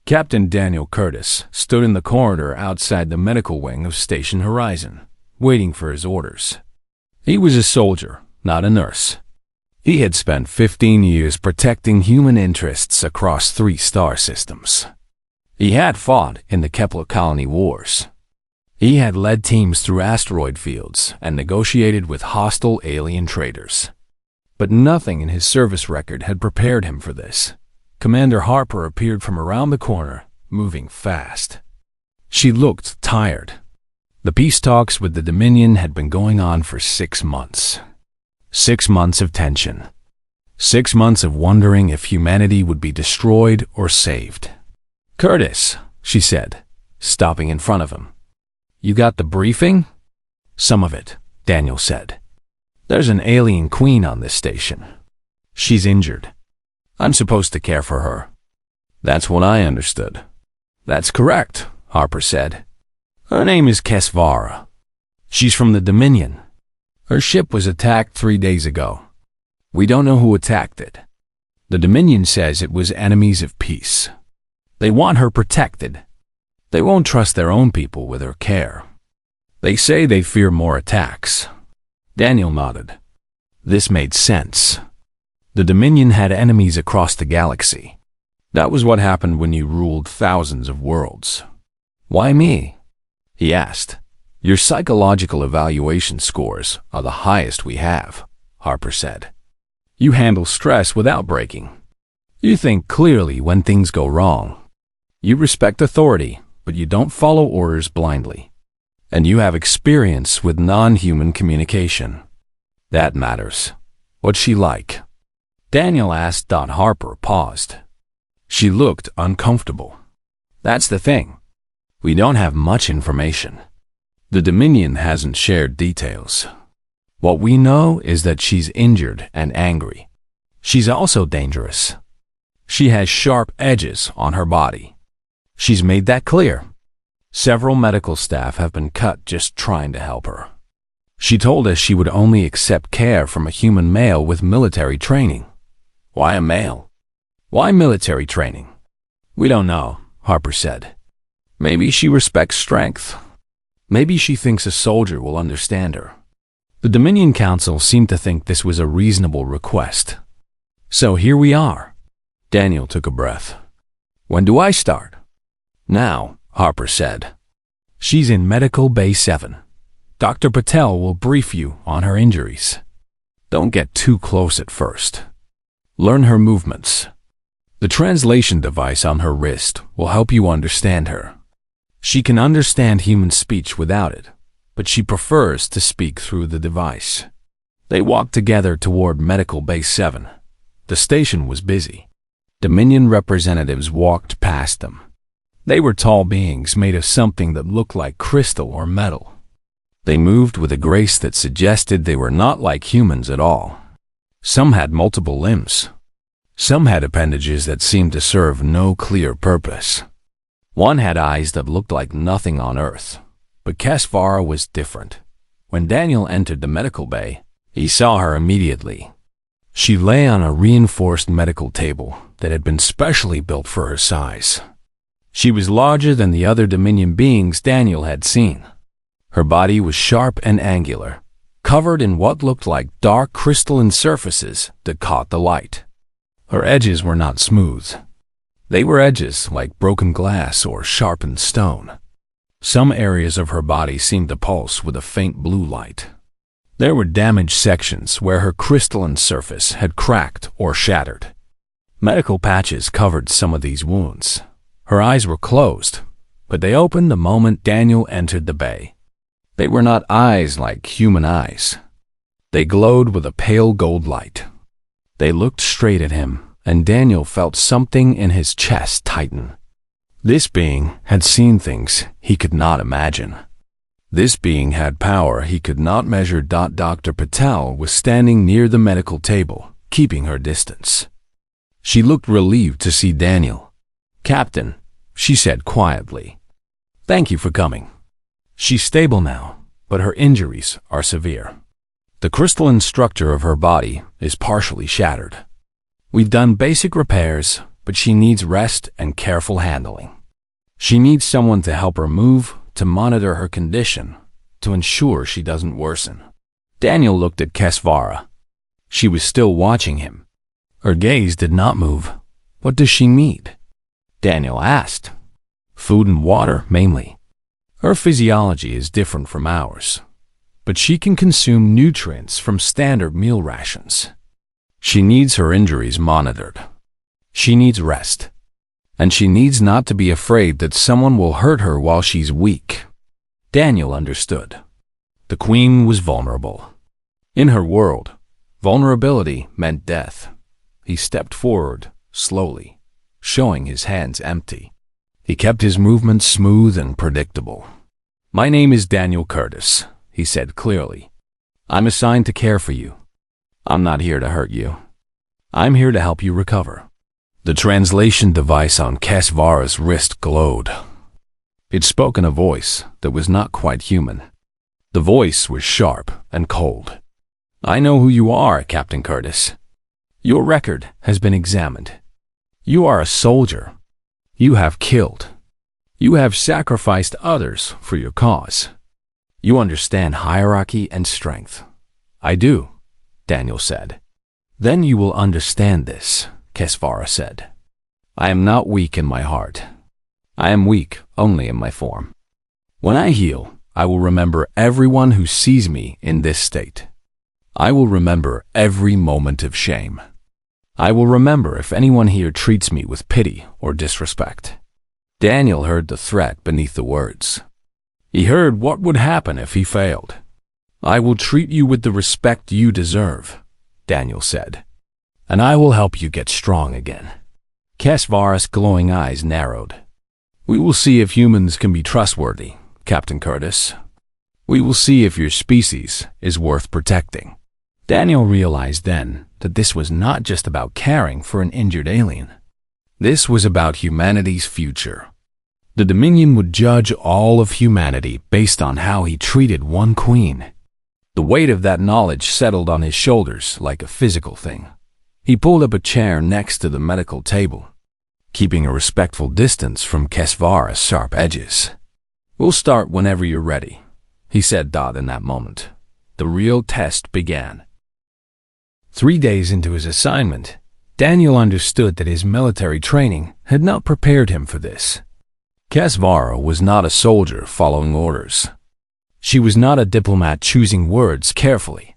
Captain Daniel Curtis stood in the corridor outside the medical wing of Station Horizon, waiting for his orders. He was a soldier, not a nurse. He had spent 15 years protecting human interests across 3 star systems. He had fought in the Kepler Colony Wars. He had led teams through asteroid fields and negotiated with hostile alien traders. But nothing in his service record had prepared him for this. Commander Harper appeared from around the corner, moving fast. She looked tired. The peace talks with the Dominion had been going on for 6 months. 6 months of tension. 6 months of wondering if humanity would be destroyed or saved. "Curtis," she said, stopping in front of him. "You got the briefing?" "Some of it," Daniel said. "There's an alien queen on this station. She's injured. I'm supposed to care for her." "That's what I understood." "That's correct," Harper said. "Her name is Kesvara. She's from the Dominion. Her ship was attacked 3 days ago. We don't know who attacked it. The Dominion says it was enemies of peace. They want her protected. They won't trust their own people with her care. They say they fear more attacks." Daniel nodded. This made sense. The Dominion had enemies across the galaxy. That was what happened when you ruled thousands of worlds. "Why me?" he asked. "Your psychological evaluation scores are the highest we have," Harper said. "You handle stress without breaking. You think clearly when things go wrong. You respect authority, but you don't follow orders blindly. And you have experience with non-human communication. That matters. What's she like?" Daniel asked. Harper paused. She looked uncomfortable. "That's the thing. We don't have much information. The Dominion hasn't shared details. What we know is that she's injured and angry. She's also dangerous. She has sharp edges on her body. She's made that clear. Several medical staff have been cut just trying to help her. She told us she would only accept care from a human male with military training." "Why a male? Why military training?" "We don't know," Harper said. "Maybe she respects strength. Maybe she thinks a soldier will understand her." The Dominion Council seemed to think this was a reasonable request. "So here we are." Daniel took a breath. "When do I start?" "Now," Harper said. "She's in Medical Bay 7. Dr. Patel will brief you on her injuries. Don't get too close at first. Learn her movements. The translation device on her wrist will help you understand her. She can understand human speech without it, but she prefers to speak through the device." They walked together toward Medical Bay 7. The station was busy. Dominion representatives walked past them. They were tall beings made of something that looked like crystal or metal. They moved with a grace that suggested they were not like humans at all. Some had multiple limbs. Some had appendages that seemed to serve no clear purpose. One had eyes that looked like nothing on Earth, but Kesvara was different. When Daniel entered the medical bay, he saw her immediately. She lay on a reinforced medical table that had been specially built for her size. She was larger than the other Dominion beings Daniel had seen. Her body was sharp and angular, covered in what looked like dark crystalline surfaces that caught the light. Her edges were not smooth. They were edges like broken glass or sharpened stone. Some areas of her body seemed to pulse with a faint blue light. There were damaged sections where her crystalline surface had cracked or shattered. Medical patches covered some of these wounds. Her eyes were closed, but they opened the moment Daniel entered the bay. They were not eyes like human eyes. They glowed with a pale gold light. They looked straight at him, and Daniel felt something in his chest tighten. This being had seen things he could not imagine. This being had power he could not measure. Dr. Patel was standing near the medical table, keeping her distance. She looked relieved to see Daniel. "Captain," she said quietly, "thank you for coming. She's stable now, but her injuries are severe. The crystalline structure of her body is partially shattered. We've done basic repairs, but she needs rest and careful handling. She needs someone to help her move, to monitor her condition, to ensure she doesn't worsen. Daniel looked at Kesvara. She was still watching him. Her gaze did not move. What does she need? Daniel asked. Food and water, mainly. Her physiology is different from ours, but she can consume nutrients from standard meal rations. She needs her injuries monitored. She needs rest. And she needs not to be afraid that someone will hurt her while she's weak. Daniel understood. The queen was vulnerable. In her world, vulnerability meant death. He stepped forward, slowly, showing his hands empty. He kept his movements smooth and predictable. My name is Daniel Curtis, he said clearly. I'm assigned to care for you. I'm not here to hurt you. I'm here to help you recover. The translation device on Kesvara's wrist glowed. It spoke in a voice that was not quite human. The voice was sharp and cold. I know who you are, Captain Curtis. Your record has been examined. You are a soldier. You have killed. You have sacrificed others for your cause. You understand hierarchy and strength. I do, Daniel said. Then you will understand this, Kesvara said. I am not weak in my heart. I am weak only in my form. When I heal, I will remember everyone who sees me in this state. I will remember every moment of shame. I will remember if anyone here treats me with pity or disrespect. Daniel heard the threat beneath the words. He heard what would happen if he failed. I will treat you with the respect you deserve, Daniel said, and I will help you get strong again. Kesvara's glowing eyes narrowed. We will see if humans can be trustworthy, Captain Curtis. We will see if your species is worth protecting. Daniel realized then that this was not just about caring for an injured alien. This was about humanity's future. The Dominion would judge all of humanity based on how he treated one queen. The weight of that knowledge settled on his shoulders like a physical thing. He pulled up a chair next to the medical table, keeping a respectful distance from Kesvara's sharp edges. We'll start whenever you're ready, he said in that moment. The real test began. 3 days into his assignment, Daniel understood that his military training had not prepared him for this. Kesvara was not a soldier following orders. She was not a diplomat choosing words carefully.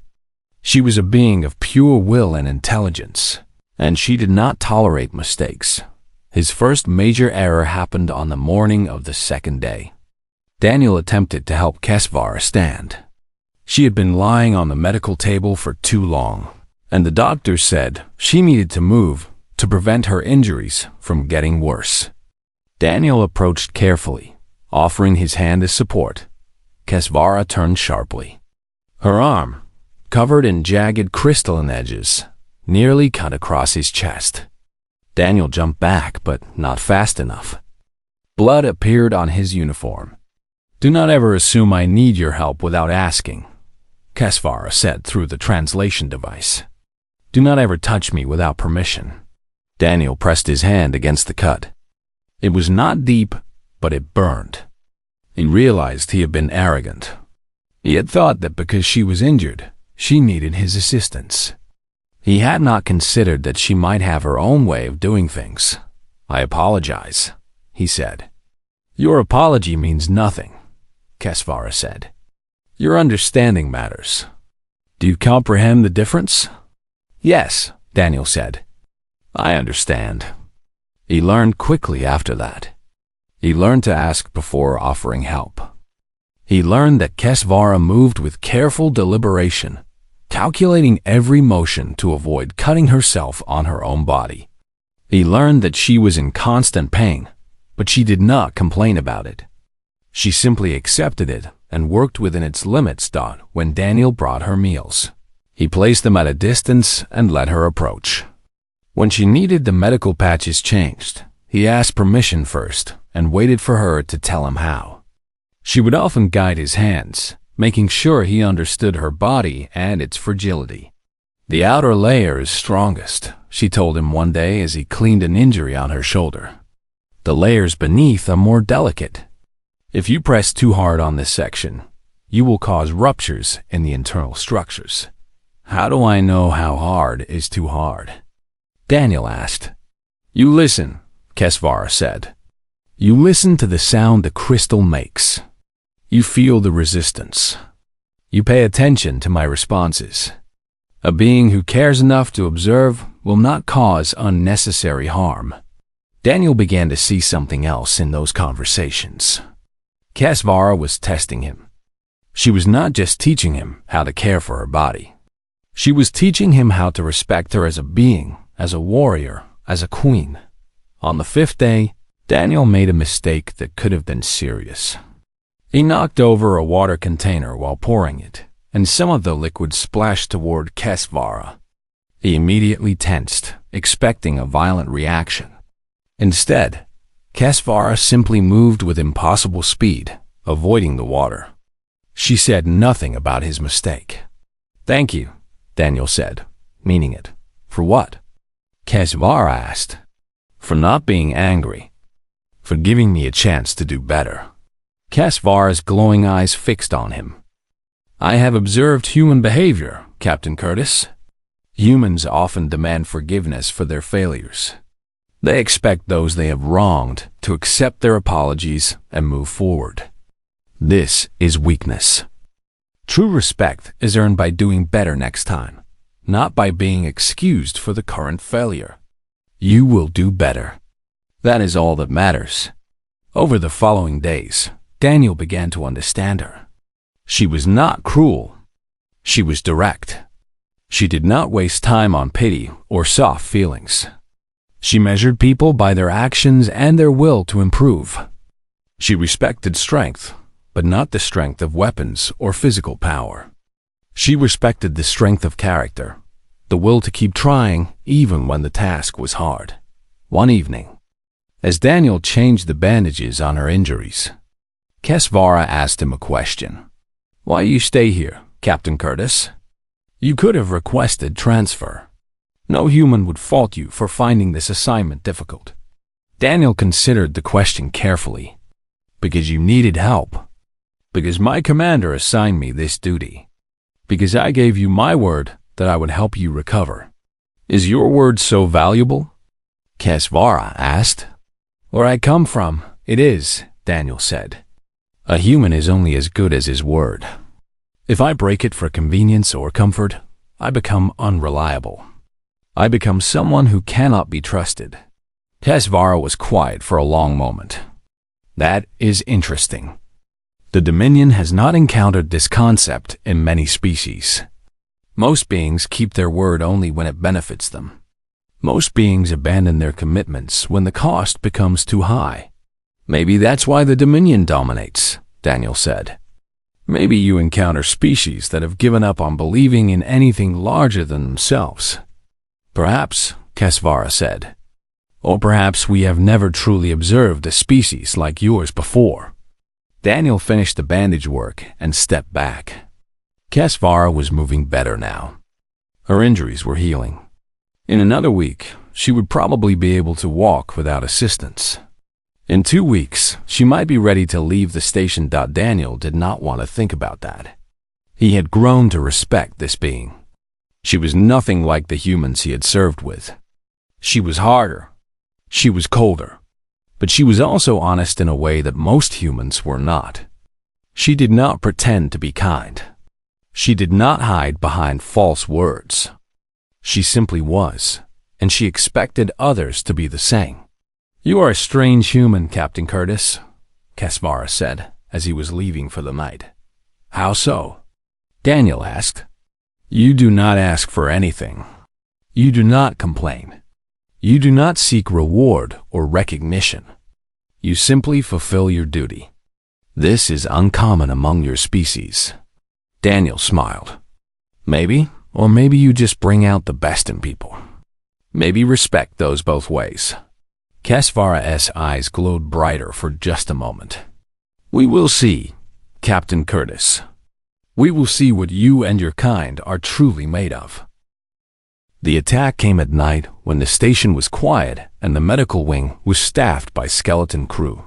She was a being of pure will and intelligence, and she did not tolerate mistakes. His first major error happened on the morning of the second day. Daniel attempted to help Kesvara stand. She had been lying on the medical table for too long, and the doctor said she needed to move to prevent her injuries from getting worse. Daniel approached carefully, offering his hand as support. Kesvara turned sharply. Her arm, covered in jagged crystalline edges, nearly cut across his chest. Daniel jumped back, but not fast enough. Blood appeared on his uniform. Do not ever assume I need your help without asking, Kesvara said through the translation device. Do not ever touch me without permission. Daniel pressed his hand against the cut. It was not deep, but it burned. He realized he had been arrogant. He had thought that because she was injured, she needed his assistance. He had not considered that she might have her own way of doing things. I apologize, he said. Your apology means nothing, Kesvara said. Your understanding matters. Do you comprehend the difference? Yes, Daniel said. I understand. He learned quickly after that. He learned to ask before offering help. He learned that Kesvara moved with careful deliberation, calculating every motion to avoid cutting herself on her own body. He learned that she was in constant pain, but she did not complain about it. She simply accepted it and worked within its limits. When Daniel brought her meals, he placed them at a distance and let her approach. When she needed the medical patches changed, he asked permission first and waited for her to tell him how. She would often guide his hands, making sure he understood her body and its fragility. The outer layer is strongest, she told him one day as he cleaned an injury on her shoulder. The layers beneath are more delicate. If you press too hard on this section, you will cause ruptures in the internal structures. How do I know how hard is too hard? Daniel asked. You listen, Kesvara said. You listen to the sound the crystal makes. You feel the resistance. You pay attention to my responses. A being who cares enough to observe will not cause unnecessary harm. Daniel began to see something else in those conversations. Kesvara was testing him. She was not just teaching him how to care for her body. She was teaching him how to respect her as a being, as a warrior, as a queen. On the 5th day, Daniel made a mistake that could have been serious. He knocked over a water container while pouring it, and some of the liquid splashed toward Kesvara. He immediately tensed, expecting a violent reaction. Instead, Kesvara simply moved with impossible speed, avoiding the water. She said nothing about his mistake. Thank you, Daniel said, meaning it. For what? Kesvara asked. For not being angry. For giving me a chance to do better. Kesvara's glowing eyes fixed on him. I have observed human behavior, Captain Curtis. Humans often demand forgiveness for their failures. They expect those they have wronged to accept their apologies and move forward. This is weakness. True respect is earned by doing better next time, not by being excused for the current failure. You will do better. That is all that matters. Over the following days, Daniel began to understand her. She was not cruel. She was direct. She did not waste time on pity or soft feelings. She measured people by their actions and their will to improve. She respected strength, but not the strength of weapons or physical power. She respected the strength of character, the will to keep trying even when the task was hard. One evening, as Daniel changed the bandages on her injuries, Kesvara asked him a question. Why you stay here, Captain Curtis? You could have requested transfer. No human would fault you for finding this assignment difficult. Daniel considered the question carefully. Because you needed help. Because my commander assigned me this duty. Because I gave you my word that I would help you recover. Is your word so valuable? Kesvara asked. Where I come from, it is, Daniel said. A human is only as good as his word. If I break it for convenience or comfort, I become unreliable. I become someone who cannot be trusted. Kesvara was quiet for a long moment. That is interesting. The Dominion has not encountered this concept in many species. Most beings keep their word only when it benefits them. Most beings abandon their commitments when the cost becomes too high. Maybe that's why the Dominion dominates, Daniel said. Maybe you encounter species that have given up on believing in anything larger than themselves. Perhaps, Kesvara said. Or perhaps we have never truly observed a species like yours before. Daniel finished the bandage work and stepped back. Kesvara was moving better now. Her injuries were healing. In another week, she would probably be able to walk without assistance. In 2 weeks, she might be ready to leave the station. Daniel did not want to think about that. He had grown to respect this being. She was nothing like the humans he had served with. She was harder. She was colder. But she was also honest in a way that most humans were not. She did not pretend to be kind. She did not hide behind false words. She simply was, and she expected others to be the same. You are a strange human, Captain Curtis, Kesvara said as he was leaving for the night. How so? Daniel asked. You do not ask for anything. You do not complain. You do not seek reward or recognition. You simply fulfill your duty. This is uncommon among your species. Daniel smiled. Maybe, or maybe you just bring out the best in people. Maybe respect goes both ways. Kesvara's eyes glowed brighter for just a moment. We will see, Captain Curtis. We will see what you and your kind are truly made of. The attack came at night when the station was quiet and the medical wing was staffed by skeleton crew.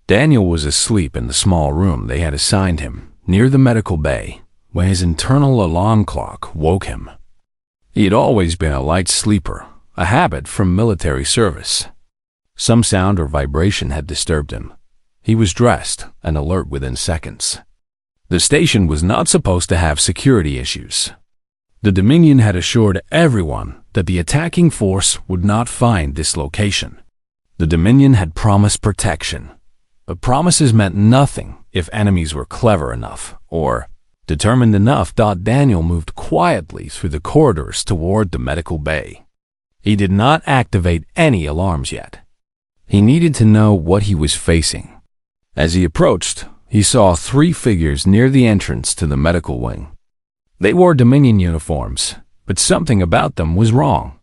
Daniel was asleep in the small room they had assigned him near the medical bay when his internal alarm clock woke him. He had always been a light sleeper, a habit from military service. Some sound or vibration had disturbed him. He was dressed and alert within seconds. The station was not supposed to have security issues. The Dominion had assured everyone that the attacking force would not find this location. The Dominion had promised protection, but promises meant nothing if enemies were clever enough or determined enough. Daniel moved quietly through the corridors toward the medical bay. He did not activate any alarms yet. He needed to know what he was facing. As he approached, he saw 3 figures near the entrance to the medical wing. They wore Dominion uniforms, but something about them was wrong.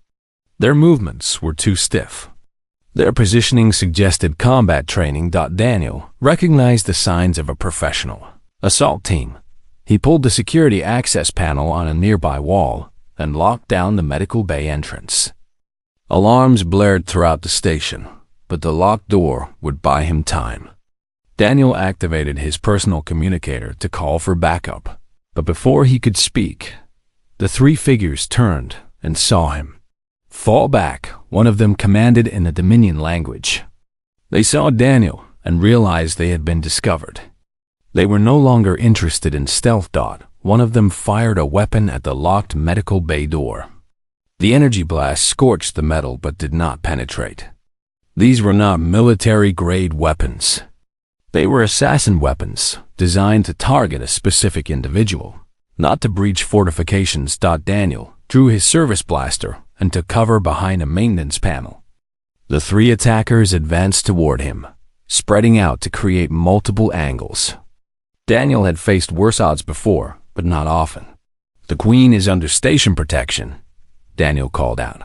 Their movements were too stiff. Their positioning suggested combat training. Daniel recognized the signs of a professional assault team. He pulled the security access panel on a nearby wall and locked down the medical bay entrance. Alarms blared throughout the station, but the locked door would buy him time. Daniel activated his personal communicator to call for backup, but before he could speak, the 3 figures turned and saw him. "Fall back," one of them commanded in the Dominion language. They saw Daniel and realized they had been discovered. They were no longer interested in stealth. One of them fired a weapon at the locked medical bay door. The energy blast scorched the metal but did not penetrate. These were not military-grade weapons. They were assassin weapons designed to target a specific individual, not to breach fortifications. Daniel drew his service blaster and took cover behind a maintenance panel. The 3 attackers advanced toward him, spreading out to create multiple angles. Daniel had faced worse odds before, but not often. "The Queen is under station protection," Daniel called out.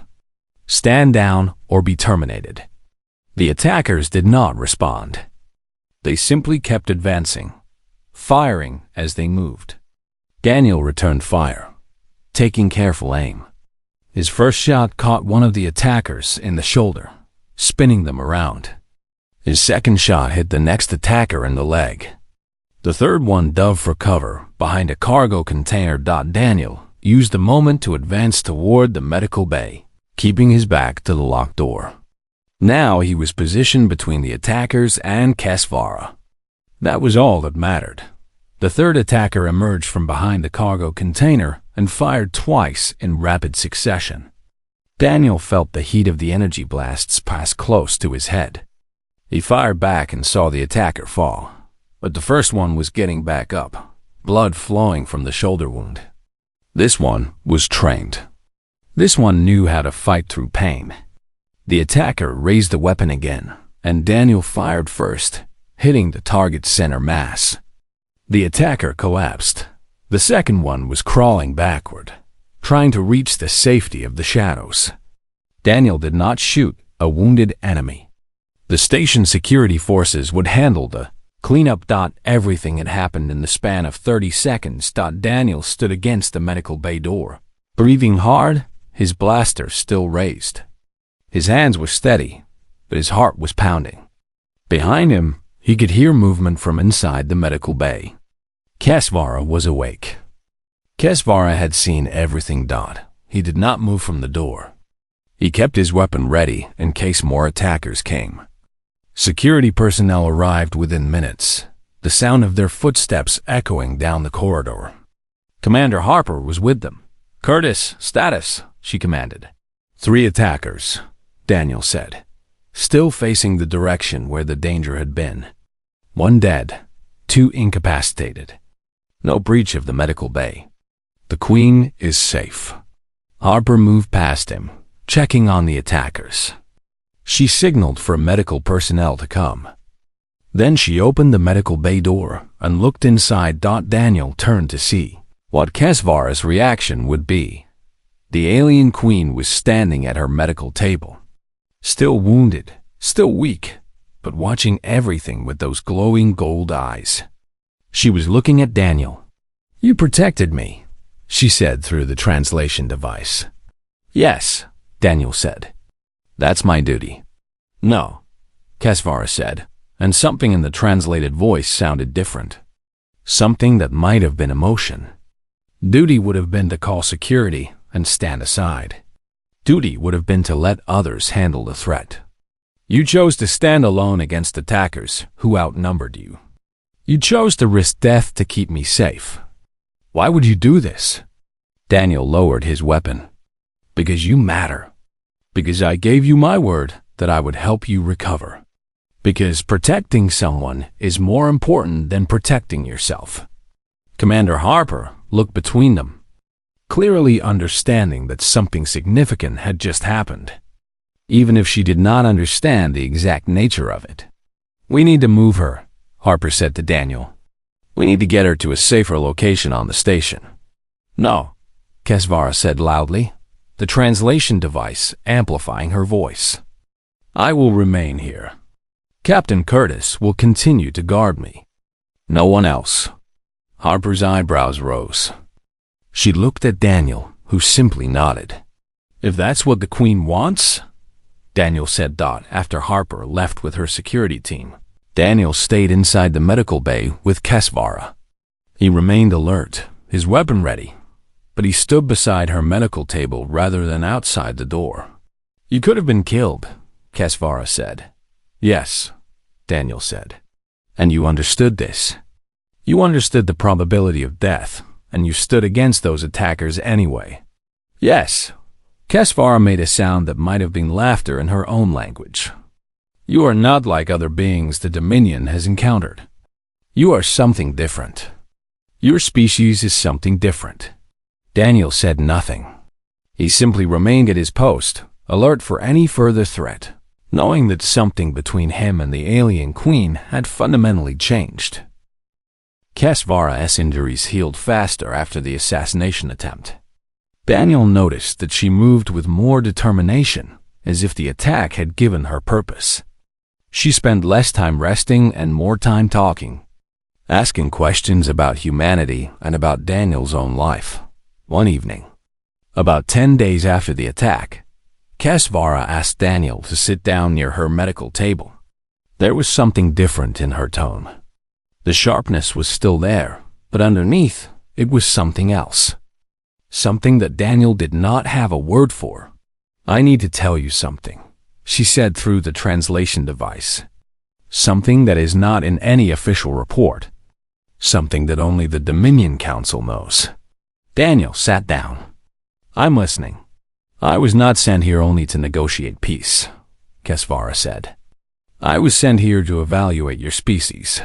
"Stand down or be terminated." The attackers did not respond. They simply kept advancing, firing as they moved. Daniel returned fire, taking careful aim. His first shot caught one of the attackers in the shoulder, spinning them around. His second shot hit the next attacker in the leg. The third one dove for cover behind a cargo container. Daniel used the moment to advance toward the medical bay, keeping his back to the locked door. Now he was positioned between the attackers and Kesvara. That was all that mattered. The third attacker emerged from behind the cargo container and fired twice in rapid succession. Daniel felt the heat of the energy blasts pass close to his head. He fired back and saw the attacker fall, but the first one was getting back up, blood flowing from the shoulder wound. This one was trained. This one knew how to fight through pain. The attacker raised the weapon again, and Daniel fired first, hitting the target's center mass. The attacker collapsed. The second one was crawling backward, trying to reach the safety of the shadows. Daniel did not shoot a wounded enemy. The station security forces would handle the cleanup. Everything had happened in the span of 30 seconds. Daniel stood against the medical bay door, breathing hard, his blaster still raised. His hands were steady, but his heart was pounding. Behind him, he could hear movement from inside the medical bay. Kesvara was awake. Kesvara had seen everything. He did not move from the door. He kept his weapon ready in case more attackers came. Security personnel arrived within minutes, the sound of their footsteps echoing down the corridor. Commander Harper was with them. "Curtis, status," she commanded. 3 attackers, Daniel said, still facing the direction where the danger had been. 1 dead, 2 incapacitated. No breach of the medical bay. The Queen is safe. Harper moved past him, checking on the attackers. She signaled for medical personnel to come. Then she opened the medical bay door and looked inside. Daniel turned to see what Kesvara's reaction would be. The alien queen was standing at her medical table, still wounded, still weak, but watching everything with those glowing gold eyes. She was looking at Daniel. "You protected me," she said through the translation device. Yes, Daniel said. That's my duty. No, Kesvara said, and something in the translated voice sounded different. Something that might have been emotion. Duty would have been to call security and stand aside. Duty would have been to let others handle the threat. You chose to stand alone against attackers who outnumbered you. You chose to risk death to keep me safe. Why would you do this? Daniel lowered his weapon. Because you matter. Because I gave you my word that I would help you recover. Because protecting someone is more important than protecting yourself. Commander Harper looked between them, clearly understanding that something significant had just happened, even if she did not understand the exact nature of it. We need to move her, Harper said to Daniel. We need to get her to a safer location on the station. No, Kesvara said loudly, the translation device amplifying her voice. I will remain here. Captain Curtis will continue to guard me. No one else. Harper's eyebrows rose. She looked at Daniel, who simply nodded. If that's what the Queen wants, Daniel said after Harper left with her security team. Daniel stayed inside the medical bay with Kesvara. He remained alert, his weapon ready, but he stood beside her medical table rather than outside the door. You could have been killed, Kesvara said. Yes, Daniel said. And you understood this. You understood the probability of death, and you stood against those attackers anyway. Yes. Kesvara made a sound that might have been laughter in her own language. You are not like other beings the Dominion has encountered. You are something different. Your species is something different. Daniel said nothing. He simply remained at his post, alert for any further threat, knowing that something between him and the alien queen had fundamentally changed. Kesvara's injuries healed faster after the assassination attempt. Daniel noticed that she moved with more determination, as if the attack had given her purpose. She spent less time resting and more time talking, asking questions about humanity and about Daniel's own life. One evening, about 10 days after the attack, Kesvara asked Daniel to sit down near her medical table. There was something different in her tone. The sharpness was still there, but underneath, it was something else. Something that Daniel did not have a word for. I need to tell you something, she said through the translation device. Something that is not in any official report. Something that only the Dominion Council knows. Daniel sat down. I'm listening. I was not sent here only to negotiate peace, Kesvara said. I was sent here to evaluate your species,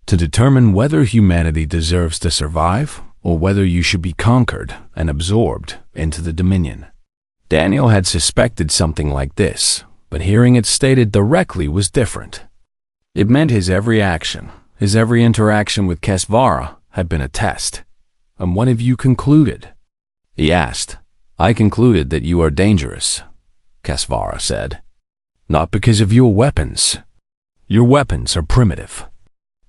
to determine whether humanity deserves to survive or whether you should be conquered and absorbed into the Dominion. Daniel had suspected something like this, but hearing it stated directly was different. It meant his every action, his every interaction with Kesvara had been a test. And what have you concluded? He asked. I concluded that you are dangerous, Kesvara said. Not because of your weapons. Your weapons are primitive.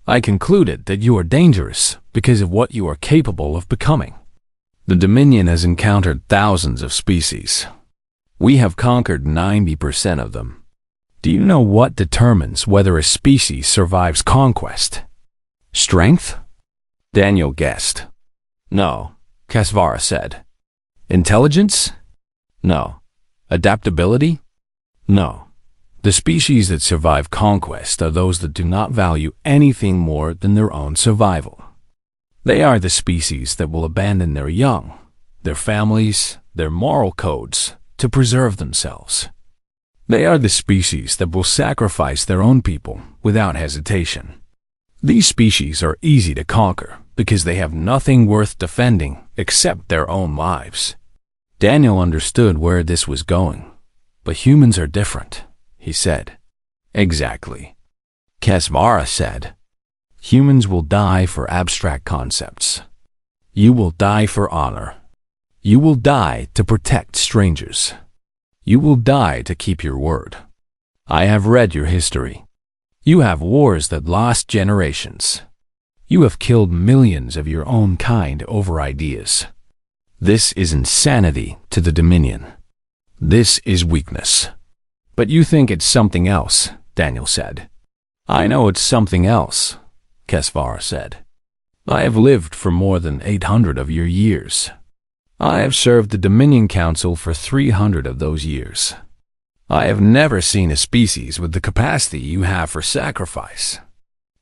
I concluded that you are dangerous because of what you are capable of becoming. The Dominion has encountered thousands of species. We have conquered 90% of them. Do you know what determines whether a species survives conquest? Strength? Daniel guessed. No, Kesvara said. Intelligence? No. Adaptability? No. The species that survive conquest are those that do not value anything more than their own survival. They are the species that will abandon their young, their families, their moral codes to preserve themselves. They are the species that will sacrifice their own people without hesitation. These species are easy to conquer because they have nothing worth defending except their own lives. Daniel understood where this was going, but humans are different, he said. Exactly. Kesvara said. Humans will die for abstract concepts. You will die for honor. You will die to protect strangers. You will die to keep your word. I have read your history. You have wars that last generations. You have killed millions of your own kind over ideas. This is insanity to the Dominion. This is weakness. But you think it's something else, Daniel said. I know it's something else, Kesvara said. I have lived for more than 800 of your years. I have served the Dominion Council for 300 of those years. I have never seen a species with the capacity you have for sacrifice.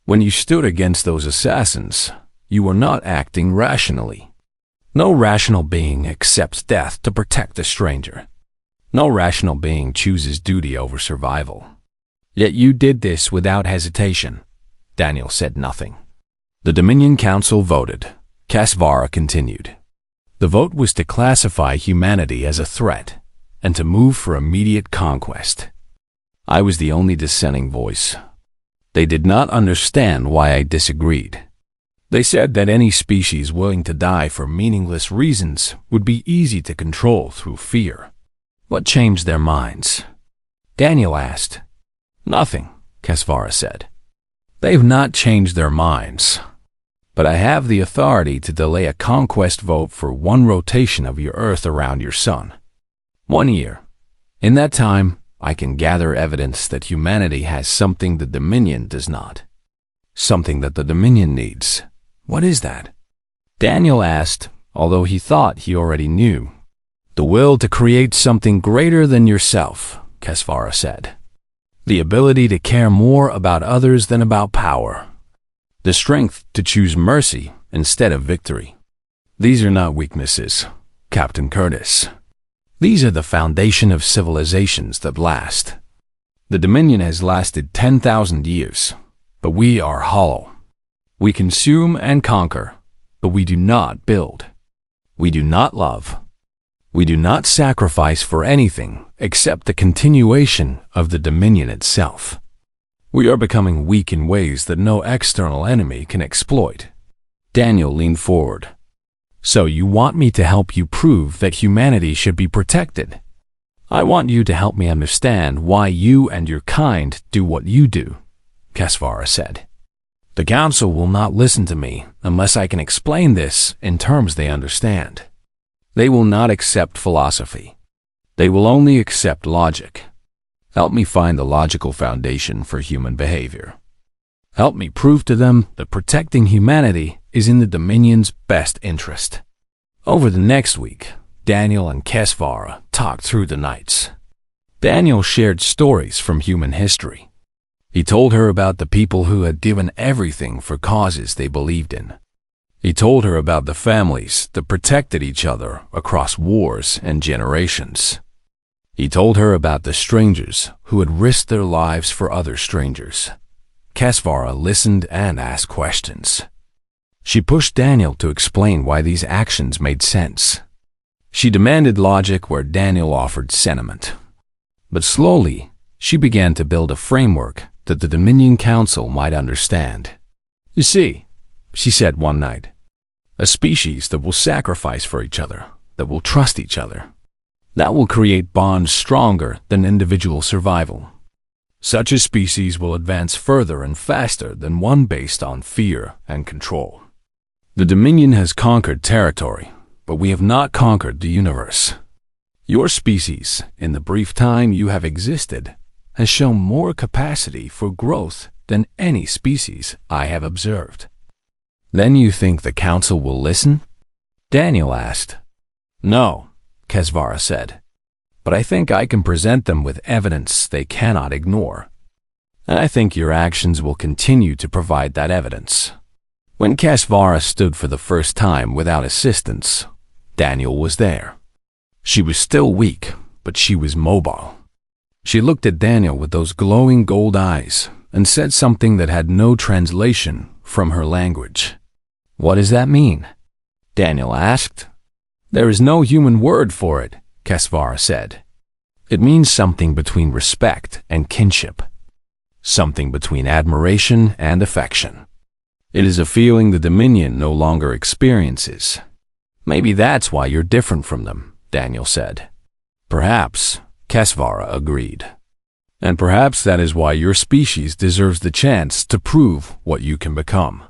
When you stood against those assassins, you were not acting rationally. No rational being accepts death to protect a stranger. No rational being chooses duty over survival. Yet you did this without hesitation. Daniel said nothing. The Dominion Council voted. Kesvara continued. The vote was to classify humanity as a threat and to move for immediate conquest. I was the only dissenting voice. They did not understand why I disagreed. They said that any species willing to die for meaningless reasons would be easy to control through fear. What changed their minds? Daniel asked. Nothing, Kesvara said. They've not changed their minds. But I have the authority to delay a conquest vote for one rotation of your Earth around your sun. 1 year. In that time, I can gather evidence that humanity has something the Dominion does not. Something that the Dominion needs. What is that? Daniel asked, although he thought he already knew. The will to create something greater than yourself, Kesvara said. The ability to care more about others than about power. The strength to choose mercy instead of victory. These are not weaknesses, Captain Curtis. These are the foundation of civilizations that last. The Dominion has lasted 10,000 years, but we are hollow. We consume and conquer, but we do not build. We do not love. We do not sacrifice for anything except the continuation of the Dominion itself. We are becoming weak in ways that no external enemy can exploit. Daniel leaned forward. So you want me to help you prove that humanity should be protected? I want you to help me understand why you and your kind do what you do, Kesvara said. The Council will not listen to me unless I can explain this in terms they understand. They will not accept philosophy. They will only accept logic. Help me find the logical foundation for human behavior. Help me prove to them that protecting humanity is in the Dominion's best interest. Over the next week, Daniel and Kesvara talked through the nights. Daniel shared stories from human history. He told her about the people who had given everything for causes they believed in. He told her about the families that protected each other across wars and generations. He told her about the strangers who had risked their lives for other strangers. Kesvara listened and asked questions. She pushed Daniel to explain why these actions made sense. She demanded logic where Daniel offered sentiment. But slowly, she began to build a framework that the Dominion Council might understand. You see, she said one night, a species that will sacrifice for each other, that will trust each other, that will create bonds stronger than individual survival. Such a species will advance further and faster than one based on fear and control. The Dominion has conquered territory, but we have not conquered the universe. Your species, in the brief time you have existed, has shown more capacity for growth than any species I have observed. Then you think the Council will listen? Daniel asked. No, Kesvara said. But I think I can present them with evidence they cannot ignore. And I think your actions will continue to provide that evidence. When Kesvara stood for the first time without assistance, Daniel was there. She was still weak, but she was mobile. She looked at Daniel with those glowing gold eyes and said something that had no translation from her language. What does that mean? Daniel asked. There is no human word for it, Kesvara said. It means something between respect and kinship. Something between admiration and affection. It is a feeling the Dominion no longer experiences. Maybe that's why you're different from them, Daniel said. Perhaps, Kesvara agreed. And perhaps that is why your species deserves the chance to prove what you can become.